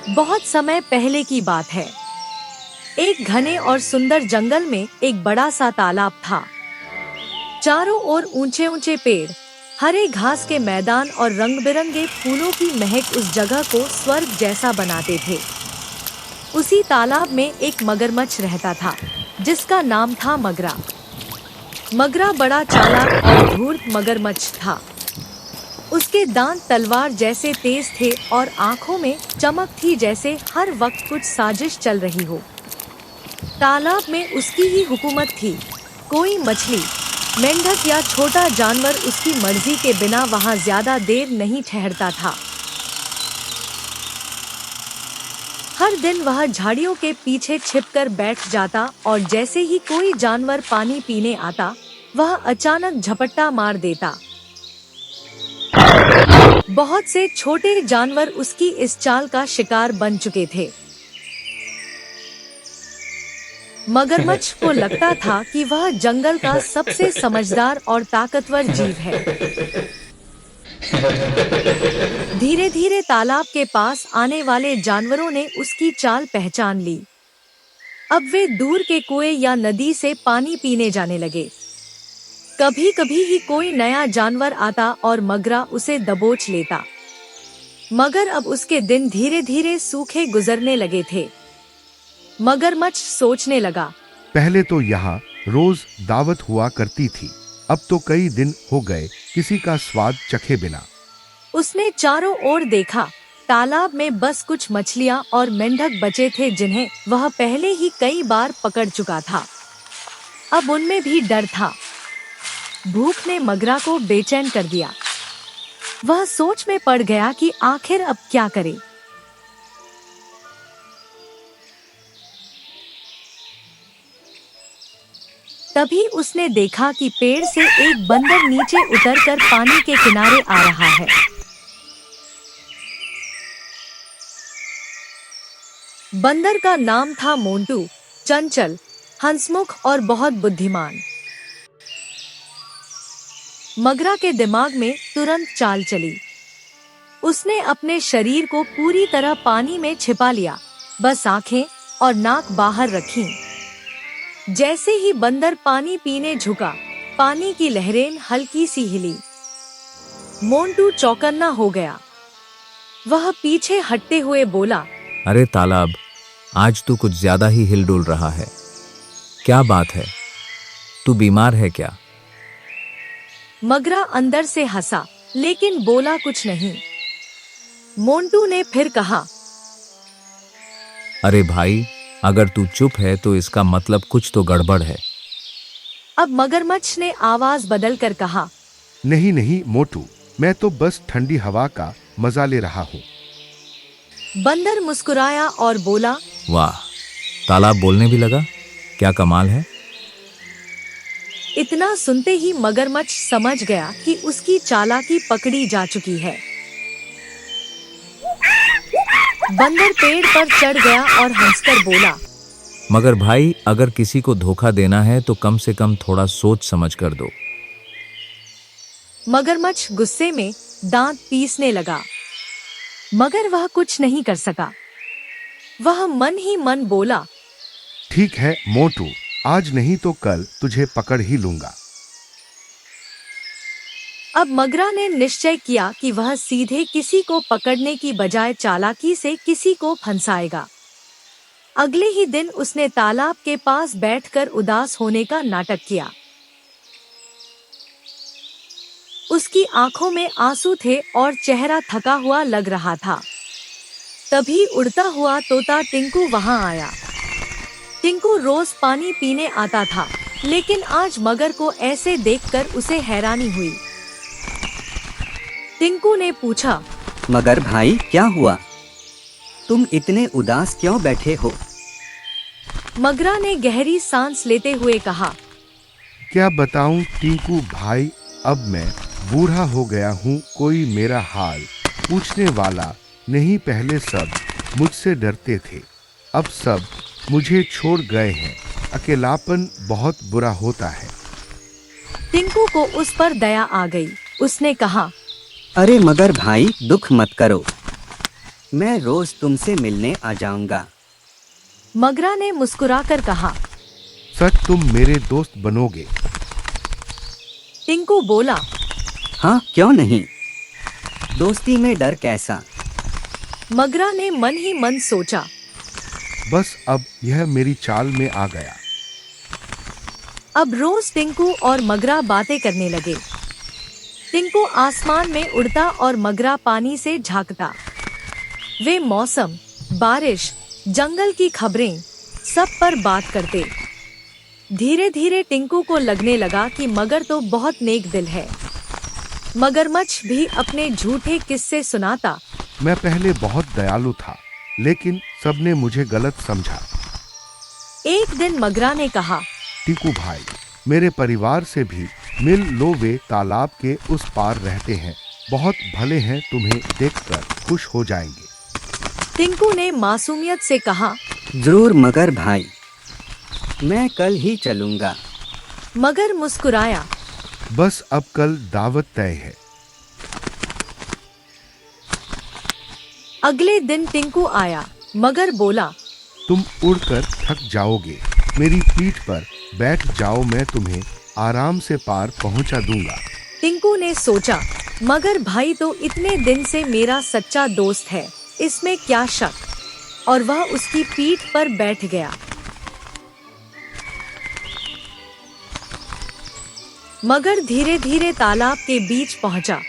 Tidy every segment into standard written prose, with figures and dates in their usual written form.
बहुत समय पहले की बात है। एक घने और सुंदर जंगल में एक बड़ा सा तालाब था। चारों ओर ऊंचे ऊंचे पेड़, हरे घास के मैदान और रंग बिरंगे फूलों की महक उस जगह को स्वर्ग जैसा बनाते थे। उसी तालाब में एक मगरमच्छ रहता था, जिसका नाम था मगरा। मगरा बड़ा चालाक और धूर्त मगरमच्छ था। उसके दांत तलवार जैसे तेज थे और आंखों में चमक थी, जैसे हर वक्त कुछ साजिश चल रही हो। तालाब में उसकी ही हुकूमत थी। कोई मछली, मेंढक या छोटा जानवर उसकी मर्जी के बिना वहां ज्यादा देर नहीं ठहरता था। हर दिन वह झाड़ियों के पीछे छिपकर बैठ जाता और जैसे ही कोई जानवर पानी पीने आता, वह अचानक झपट्टा मार देता। बहुत से छोटे जानवर उसकी इस चाल का शिकार बन चुके थे। मगरमच्छ को लगता था कि वह जंगल का सबसे समझदार और ताकतवर जीव है। धीरे धीरे तालाब के पास आने वाले जानवरों ने उसकी चाल पहचान ली। अब वे दूर के कुएं या नदी से पानी पीने जाने लगे। कभी कभी ही कोई नया जानवर आता और मगरा उसे दबोच लेता। मगर अब उसके दिन धीरे धीरे सूखे गुजरने लगे थे। मगरमच्छ सोचने लगा, पहले तो यहाँ रोज दावत हुआ करती थी, अब तो कई दिन हो गए किसी का स्वाद चखे बिना। उसने चारों ओर देखा। तालाब में बस कुछ मछलियाँ और मेंढक बचे थे, जिन्हें वह पहले ही कई बार पकड़ चुका था। अब उनमें भी डर था। भूख ने मगरा को बेचैन कर दिया। वह सोच में पड़ गया कि आखिर अब क्या करे। तभी उसने देखा कि पेड़ से एक बंदर नीचे उतरकर पानी के किनारे आ रहा है। बंदर का नाम था मोंटू, चंचल, हंसमुख और बहुत बुद्धिमान। मगरा के दिमाग में तुरंत चाल चली। उसने अपने शरीर को पूरी तरह पानी में छिपा लिया, बस आंखें और नाक बाहर रखीं। जैसे ही बंदर पानी पीने झुका, पानी की लहरें हल्की सी हिली। मोंटू चौकन्ना हो गया। वह पीछे हटते हुए बोला, अरे तालाब, आज तू कुछ ज्यादा ही हिलडुल रहा है। क्या बात है? तू बीमार है क्या? मगरा अंदर से हंसा, लेकिन बोला कुछ नहीं। मोंटू ने फिर कहा, अरे भाई, अगर तू चुप है तो इसका मतलब कुछ तो गड़बड़ है। अब मगरमच्छ ने आवाज बदलकर कहा, नहीं नहीं मोटू, मैं तो बस ठंडी हवा का मजा ले रहा हूँ। बंदर मुस्कुराया और बोला, वाह, तालाब बोलने भी लगा, क्या कमाल है। इतना सुनते ही मगरमच्छ समझ गया कि उसकी चालाकी पकड़ी जा चुकी है। बंदर पेड़ पर चढ़ गया और हंसकर बोला, मगर भाई, अगर किसी को धोखा देना है तो कम से कम थोड़ा सोच समझ कर दो। मगरमच्छ गुस्से में दांत पीसने लगा, मगर वह कुछ नहीं कर सका। वह मन ही मन बोला, ठीक है मोटू, आज नहीं तो कल तुझे पकड़ ही लूंगा। अब मगरा ने निश्चय किया कि वह सीधे किसी को पकड़ने की बजाय चालाकी से किसी को फंसाएगा। अगले ही दिन उसने तालाब के पास बैठकर उदास होने का नाटक किया। उसकी आंखों में आंसू थे और चेहरा थका हुआ लग रहा था। तभी उड़ता हुआ तोता टिंकू वहां आया। टिंकू रोज पानी पीने आता था, लेकिन आज मगर को ऐसे देखकर उसे हैरानी हुई। टिंकू ने पूछा, मगर भाई, क्या हुआ? तुम इतने उदास क्यों बैठे हो? मगरा ने गहरी सांस लेते हुए कहा, क्या बताऊं टिंकू भाई, अब मैं बूढ़ा हो गया हूँ, कोई मेरा हाल पूछने वाला नहीं। पहले सब मुझसे डरते थे, अब सब मुझे छोड़ गए हैं। अकेलापन बहुत बुरा होता है। टिंकू को उस पर दया आ गई। उसने कहा, अरे मगर भाई, दुख मत करो। मैं रोज तुमसे मिलने आ जाऊंगा। मगरा ने मुस्कुराकर कहा। सच तुम मेरे दोस्त बनोगे? टिंकू बोला। हाँ, क्यों नहीं, दोस्ती में डर कैसा। मगरा ने मन ही मन सोचा। बस अब यह मेरी चाल में आ गया। अब रोज टिंकू और मगरा बातें करने लगे। टिंकू आसमान में उड़ता और मगरा पानी से झांकता। वे मौसम, बारिश, जंगल की खबरें सब पर बात करते। धीरे धीरे टिंकू को लगने लगा कि मगर तो बहुत नेक दिल है। मगरमच्छ भी अपने झूठे किस्से सुनाता। मैं पहले बहुत दयालु था, लेकिन सबने मुझे गलत समझा। एक दिन मगरा ने कहा। टिंकू भाई, मेरे परिवार से भी मिल लो, वे तालाब के उस पार रहते हैं, बहुत भले हैं, तुम्हें देखकर खुश हो जाएंगे। टिंकू ने मासूमियत से कहा। जरूर मगर भाई, मैं कल ही चलूंगा। मगर मुस्कुराया। बस अब कल दावत तय है। अगले दिन टिंकू आया। मगर बोला। तुम उड़कर थक जाओगे, मेरी पीठ पर बैठ जाओ, मैं तुम्हें आराम से पार पहुंचा दूंगा। टिंकू ने सोचा, मगर भाई तो इतने दिन से मेरा सच्चा दोस्त है, इसमें क्या शक, और वह उसकी पीठ पर बैठ गया। मगर धीरे धीरे तालाब के बीच पहुंचा।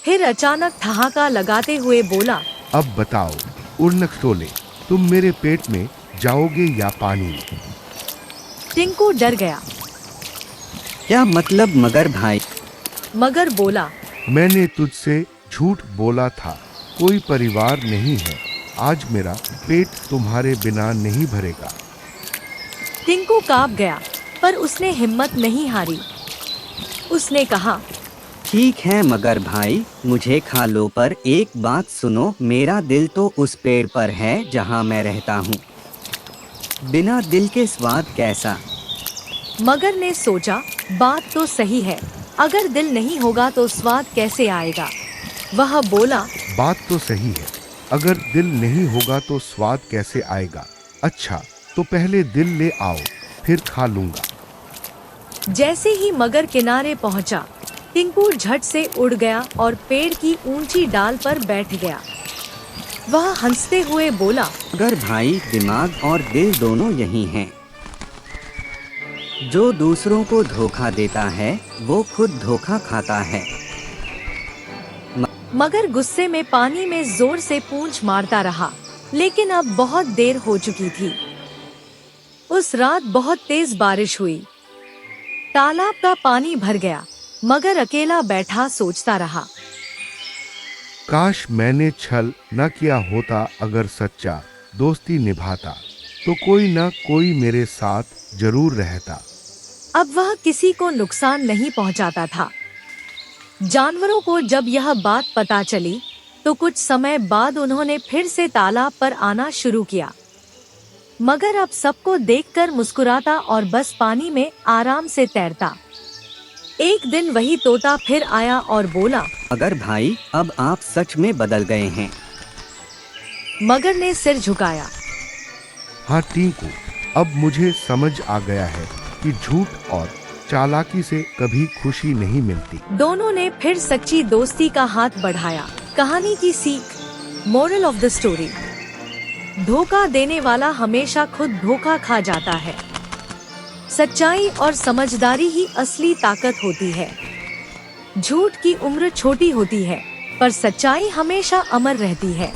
फिर अचानक ठहाका लगाते हुए बोला। अब बताओ उड़नखटोले, तुम मेरे पेट में जाओगे या पानी में? टिंकू डर गया। क्या मतलब मगर भाई? मगर बोला। मैंने तुझसे झूठ बोला था, कोई परिवार नहीं है, आज मेरा पेट तुम्हारे बिना नहीं भरेगा। टिंकू कांप गया, पर उसने हिम्मत नहीं हारी। उसने कहा। ठीक है मगर भाई, मुझे खा लो, पर एक बात सुनो, मेरा दिल तो उस पेड़ पर है जहाँ मैं रहता हूँ। बिना दिल के स्वाद कैसा? मगर ने सोचा, बात तो सही है, अगर दिल नहीं होगा तो स्वाद कैसे आएगा। वह बोला। बात तो सही है, अगर दिल नहीं होगा तो स्वाद कैसे आएगा। अच्छा, तो पहले दिल ले आओ, फिर खा लूंगा। जैसे ही मगर किनारे पहुंचा, टिंकू झट से उड़ गया और पेड़ की ऊंची डाल पर बैठ गया। वह हंसते हुए बोला। मगर भाई, दिमाग और दिल दोनों यही हैं। जो दूसरों को धोखा देता है वो खुद धोखा खाता है। मगर गुस्से में पानी में जोर से पूंछ मारता रहा, लेकिन अब बहुत देर हो चुकी थी। उस रात बहुत तेज बारिश हुई। तालाब का पानी भर गया। मगर अकेला बैठा सोचता रहा। काश मैंने छल न किया होता, अगर सच्चा दोस्ती निभाता तो कोई न कोई मेरे साथ जरूर रहता। अब वह किसी को नुकसान नहीं पहुंचाता था। जानवरों को जब यह बात पता चली तो कुछ समय बाद उन्होंने फिर से तालाब पर आना शुरू किया। मगर अब सबको देखकर मुस्कुराता और बस पानी में आराम से तैरता। एक दिन वही तोता फिर आया और बोला। मगर भाई, अब आप सच में बदल गए हैं। मगर ने सिर झुकाया। हाँ टिंकू, अब मुझे समझ आ गया है कि झूठ और चालाकी से कभी खुशी नहीं मिलती। दोनों ने फिर सच्ची दोस्ती का हाथ बढ़ाया। कहानी की सीख, मोरल ऑफ द स्टोरी, धोखा देने वाला हमेशा खुद धोखा खा जाता है। सच्चाई और समझदारी ही असली ताकत होती है। झूठ की उम्र छोटी होती है, पर सच्चाई हमेशा अमर रहती है।